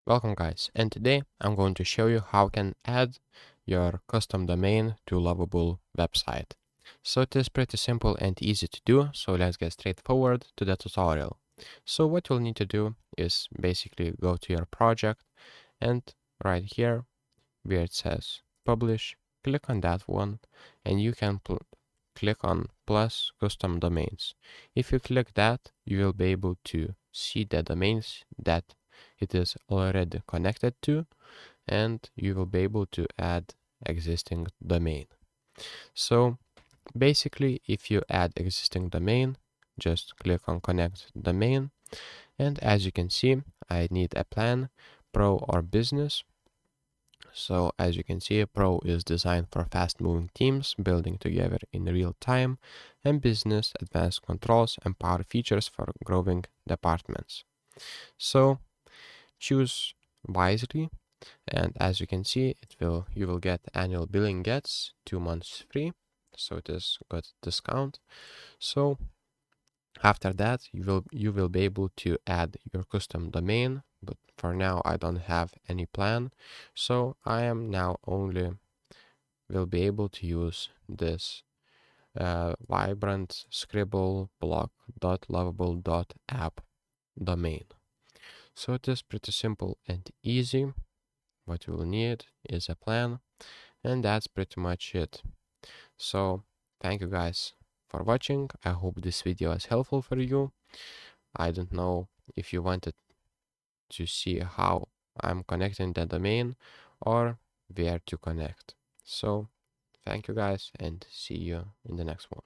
Welcome guys, and today I'm going to show you how you can add your custom domain to Lovable website. So it is pretty simple and easy to do, so let's get straight forward to the tutorial. So what you'll need to do is basically go to your project and right here where it says publish, click on that one and you can click on plus custom domains. If you click that, you will be able to see the domains that it is already connected to, and you will be able to add existing domain. So basically, if you add existing domain, just click on connect domain, and as you can see, I need a plan, pro or business. So as you can see, Pro is designed for fast-moving teams building together in real time, and Business advanced controls and power features for growing departments. So choose wisely, and as you can see, you will get annual billing gets 2 months free, so it is good discount. So after that, you will be able to add your custom domain, but for now I don't have any plan, so I am now only will be able to use this vibrant scribble block.lovable.app domain. So it is pretty simple and easy. What you will need is a plan, and that's pretty much it. So thank you guys for watching. I hope this video is helpful for you. I don't know if you wanted to see how I'm connecting the domain or where to connect. So thank you guys and see you in the next one.